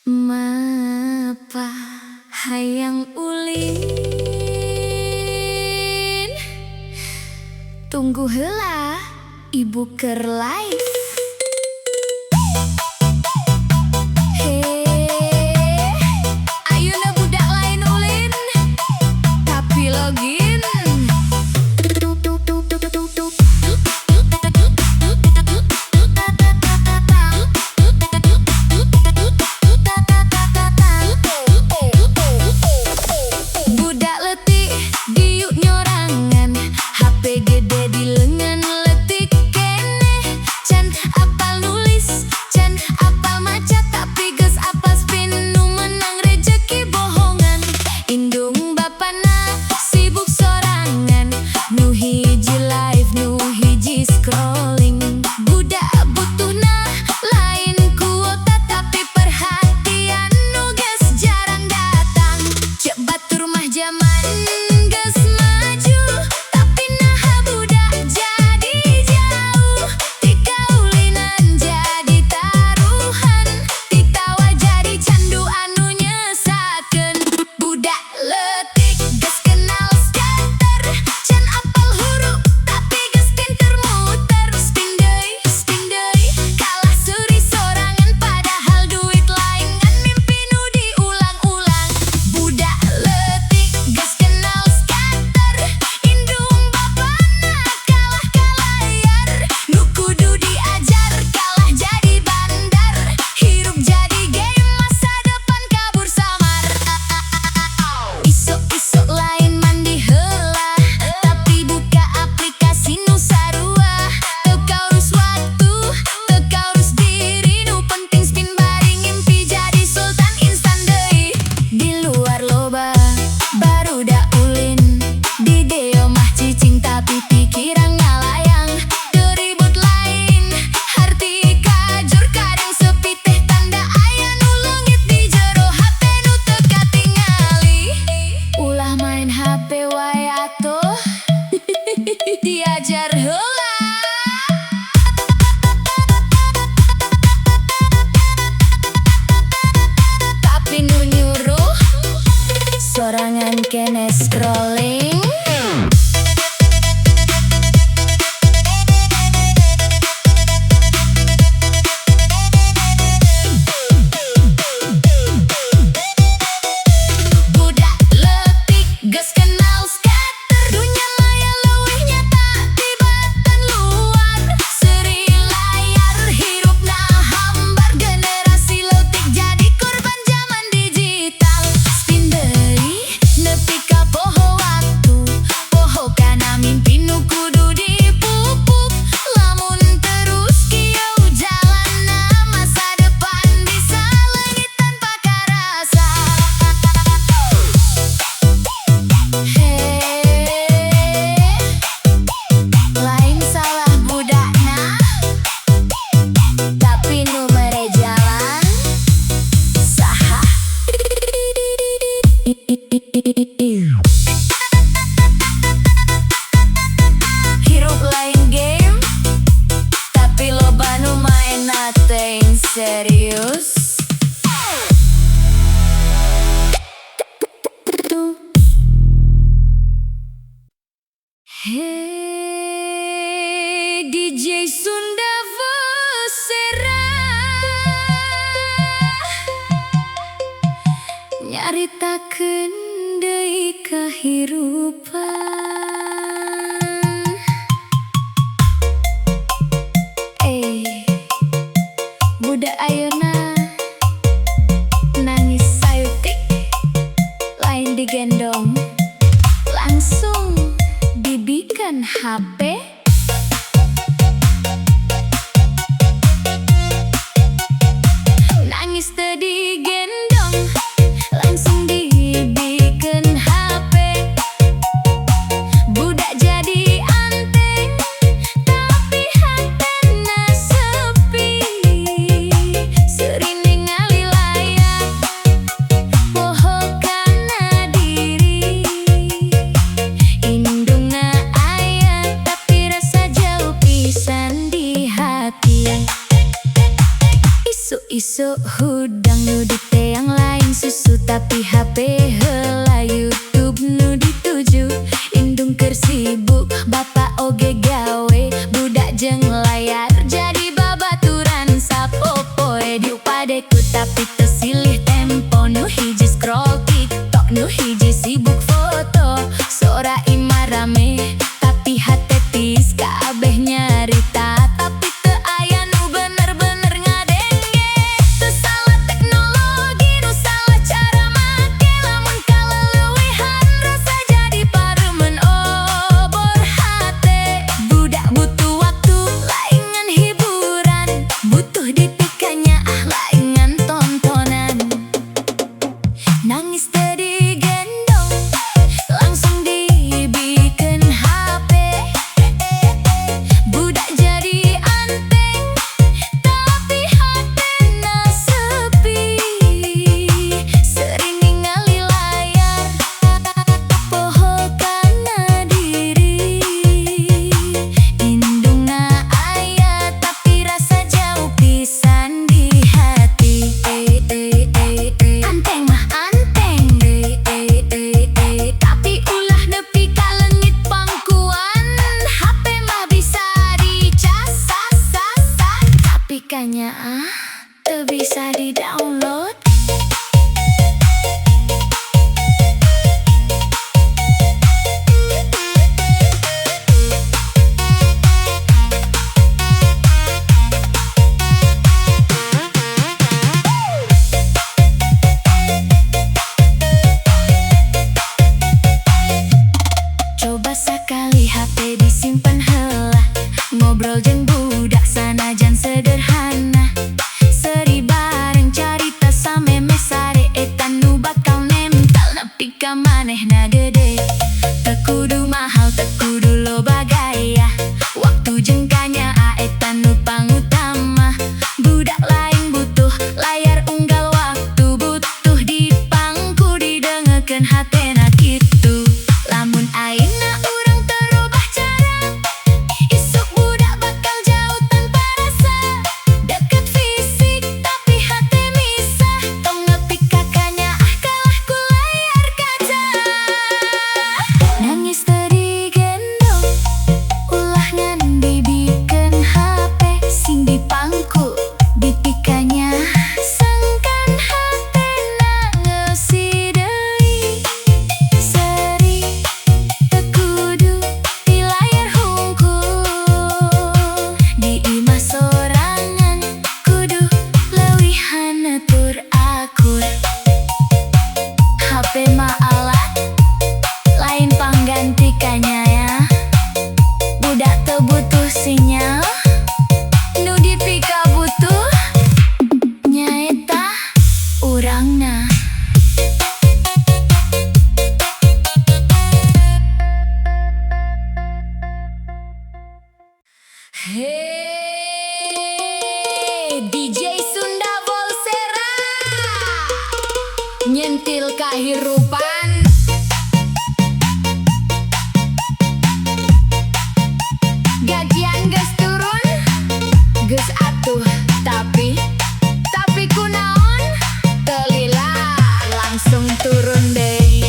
Mapa hayang ulin, tunggu heula ibu keur live. Ayeuna budak lain ulin, tapi login. Budak letik diuk nyorangan, HP gede di lengan letik keneh. Can apal nulis, can apal maca, tapi geus apal spin nu menang rejeki bohongan. Indung bapana sibuk sorangan, nu hiji live nu hiji scrolling. Budak butuhna lain kuota, tapi perhatian nu geus jarang datang. Cek batur mah zaman geus maju, tapi naha budak jadi jauh. Ti kaulinan jadi taruhan, ti tawa jadi candu anu nyesakeun. Budak leutik geus kenal scatter, can apal huruf tapi geus pinter muter. Spin deui, kalah seuri sorangan, padahal duit laingan mimpi nu diulang-ulang. Budak leutik geus kenal scatter, indung bapana kalah ka layar. Nu kudu diajar kalah jadi bandar, hirup jadi game masa depan kabur samar. Isuk-isuk lain mandi heula, tapi buka aplikasi nu sarua. Teu kaurus waktu, teu kaurus diri, nu penting spin bari ngimpi jadi sultan instan deui. Di luar loba barudak ulin, di deo mah cicing tapi pikiran ngalayang. Teu ribut lain, harti kajur kadang sepi teh tanda aya nu leungit di jero HP nu teu katingali. Ulah main HP wae atuh, diajar heula. Tapi nu nyuruh sorangan kene scrolling. Budak leutik geus kenal scatter, dunya maya leuwih nyata tibatan luar. Seri layar hirupna hambar, generasi leutik jadi korban zaman digital. Spin deui nepi ka poho waktu, poho kana mimpi nu kudu dipupuk. Lamun terus kieu jalanna, masa depan bisa leungit tanpa karasa. Lain salah budakna, tapi nu mere jalan saha. Hirup lain game, tapi loba nu maen teh serius. Hey DJ Sunda Vesera, nyaritakeun deui kahirupan. Budak ayeuna nangis sayutik, lain digendong, langsung bibikan HP. Nangis teu digendong, langsung dibikin HP. Budak jadi anteng, tapi hatena sepi. Seuring ningali layar, poho kana diri. Indungna aya, tapi rasa jauh pisan di hati. Isu-isu hudang nu di susu tapi HP heula YouTube nu dituju. Indung keur sibuk bapak oge gawe, budak jeung layar jadi babaturan sapopoe. Diupadeku tapi teu silih tempo, nu hiji scroll TikTok, nu hiji sibuk foto. Sora imah rame tapi hate tis kabeh nyarita, tapi teu aya nu bener-bener ngadenge. Teu salah teknologi, nu salah cara make. Lamun kaleuwihan rasa jadi pareumeun obor hate. Budak butuh waktu laingan hiburan, butuh dipikanya laingan tontonan. Nangis teu digendong, langsung dibikeun HP. Budak jadi anteng, tapi hatena sepi. Sering ningali layar, poho kana diri. Indungna aya, tapi rasa jauh pisan di hati. Anteng mah anteng, tapi ulah nepi ka leungit pangkuan. HP mah bisa dicas, tapi kanya teu bisa di-download. Coba sakali HP disimpen heula, ngobrol jeung budak sanajan sederhana. Seri bareng carita sameme sare, eta nu bakal nempel nepi ka manehna gede. Teu kudu mahal, teu kudu loba gaya, waktu jeung kanya eta nu pangutama. Budak lain butuh layar unggal waktu, butuh dipangku didengekeun hatena kitu. Lamun ayeuna urang terubah cara, isuk budak bakal jauh tanpa rasa. Deket fisik tapi hati misah, tong nepi ka kanya kalah ku layar kaca. Nangis teu digendong, ulah ngan dibikeun HP. Sing dipangku dipikanya, sangkan hatena ngeusi deui. Seri teu kudu di layar hungkul, di imah sorangan kudu leuwihan neutur akur. HP mah alat, lain pangganti kanya ya. Budak teu butuh sinyal, nu dipika butuh nyaeta urangna. Hey, DJ Sunda Volsera, nyentil kahirupan. Gajian geus turun, geus atuh, tapi kunaon? Teu lila, langsung turun deui.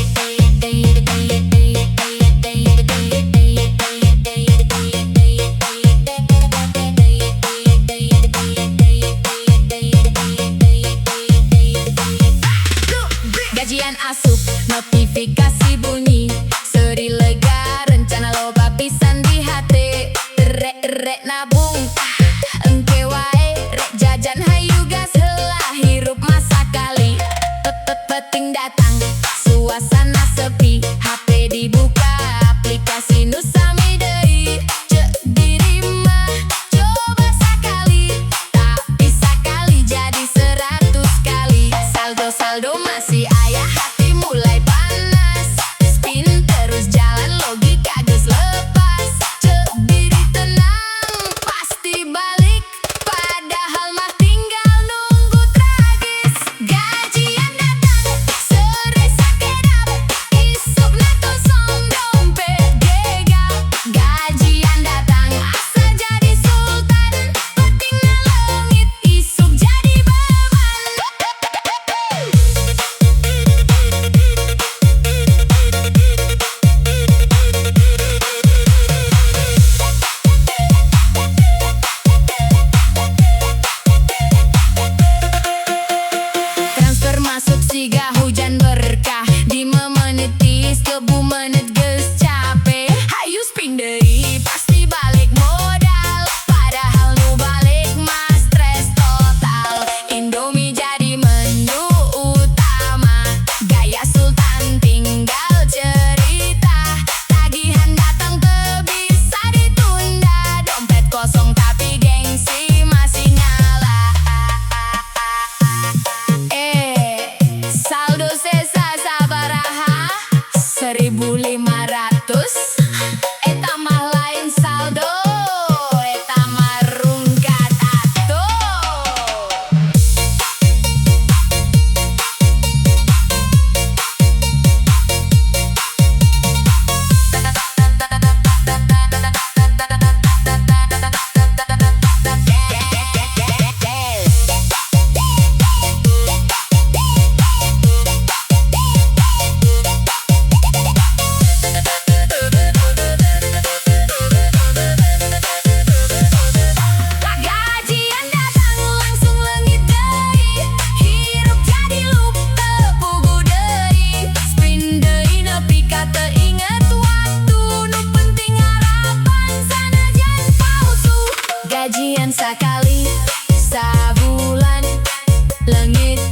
Gajian asup, notifikasi bunyi, seri lega, rencana loba pisan di hati. Rek nabung, engke wae, rek jajan hayu gas heula, hirup masa kali. Peting datang, suasana sepi, HP dibuka, aplikasi nu sami deui. Ceuk diri mah coba sakali, tapi sakali jadi 100 kali. Saldo masih aya, hati mulai panas.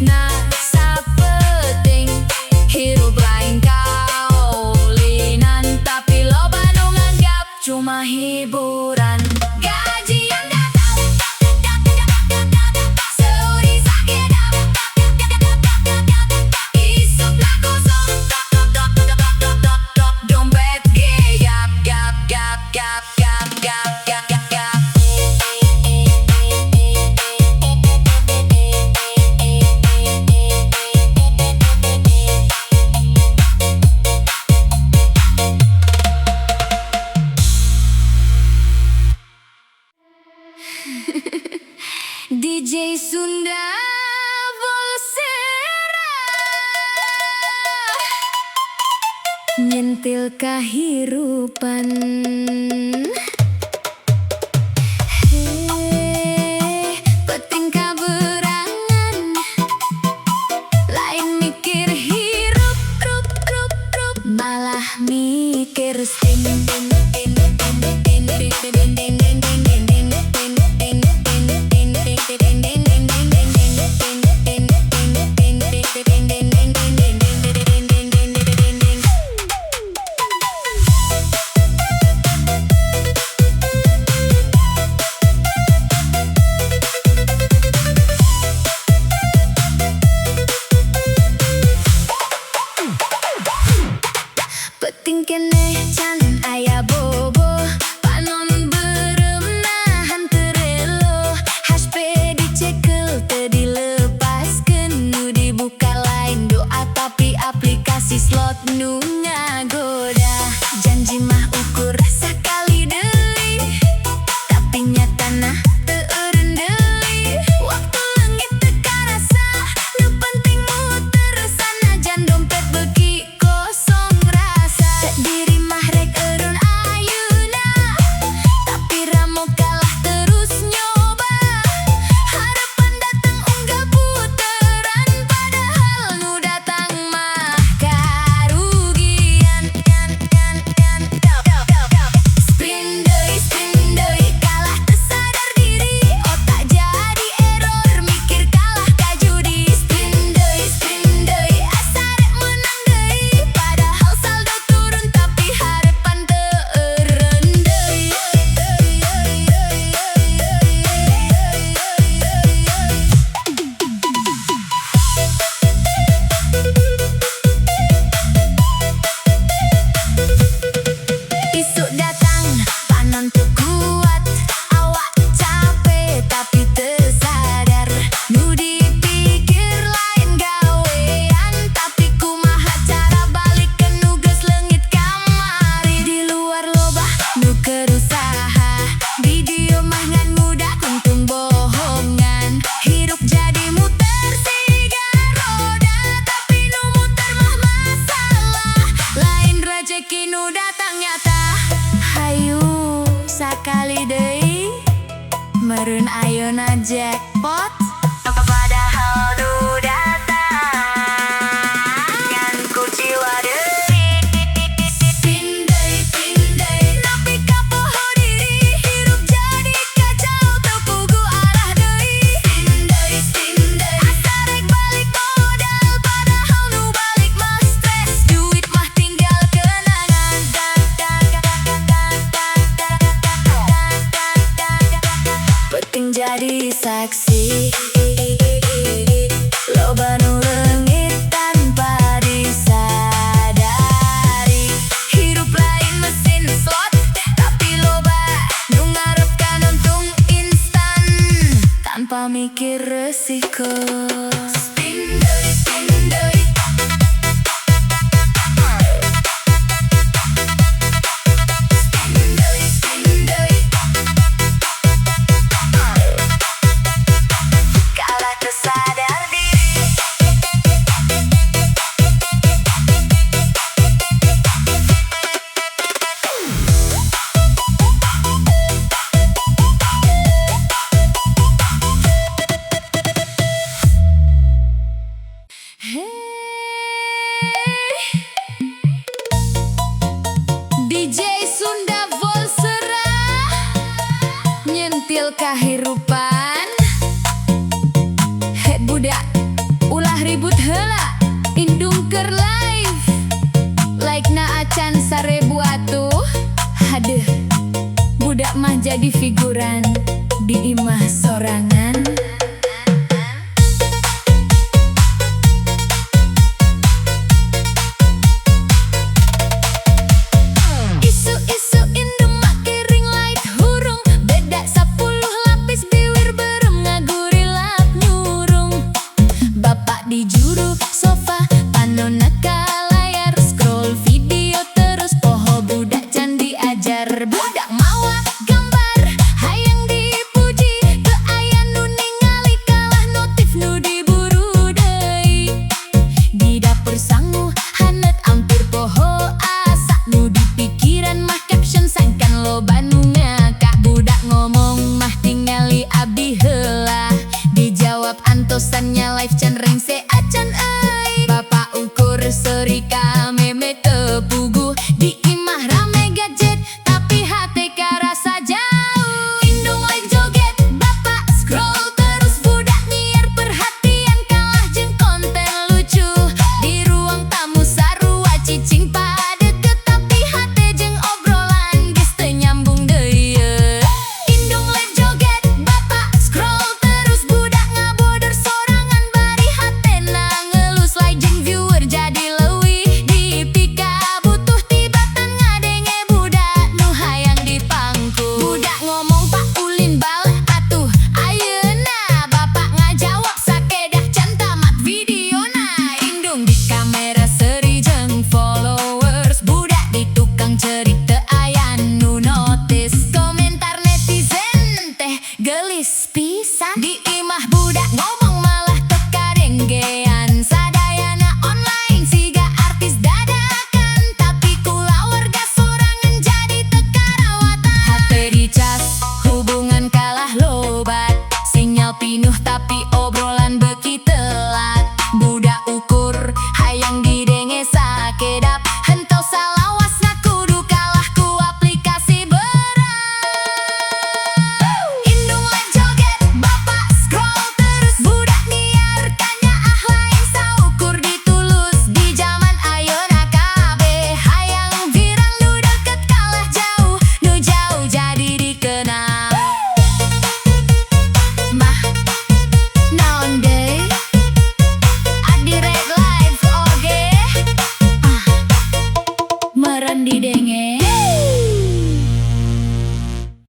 Nah, sapeting hirup lain kaulinan, tapi loba nu nganggap cuma hiburan. Gaji yang datang seuri sakedap, isupna kosong, dompet geyap, gap gap gap gap gap gap gap gap. DJ Sunda Volsera nyentil kahirupan. Penting kaberangan, lain mikir hirup rup rup rup, malah mikir sting ding ding ding ding ding ding ding ding. Penting kene can aya bobo, panon berem nahan terelo, HP dicekel teu dilepaskeun, nu dibuka lain doa tapi aplikasi slot nu ngagoda. Janji mah ukur sakali deui, tapi nyatana teu eureun deui. Waktu leungit teu karasa, nu penting muter sanajan dompet beuki kosong. Diri mah rek eureun ayeuna, tapi ramo kalah terus nyoba. Harapan datang unggah puteran, padahal nu datang mah karugian. Spin deui kalah teu sadar diri, otak jadi error mikir kalah ka judi. Spin deui asa rek menang deui, padahal saldo turun tapi harapan teu eureun deui. Isuk datang panon teu kuat, awak capek tapi teu sadar, nu dipikir lain gawean, tapi kumaha cara balikeun nu geus leungit kamari. Di luar loba nu kerusaha, video mah ngan mudah kuntung bohongan. Hirup jadi muter siga roda, tapi nu muter mah masalah, lain rejeki nu datang nyata. Hayu sakali deui meureun ayeuna jackpot, padahal nu datang ngan ku jiwa deui. Spin deui nepi ka poho diri, hirup jadi kacau teu pugu arah deui. Spin deui asa rek balik modal, padahal nu balik mah stres, duit mah tinggal kenangan. Penting jadi saksi, loba nu leungit tanpa disadari. Hirup lain mesin slot, tapi loba nu ngarepkan untung instan, tanpa mikir resiko. Spin deui kalah teu sadar diri. DJ Sunda Volsera nyentil kahirupan. Budak jadi figuran di imah sorangan.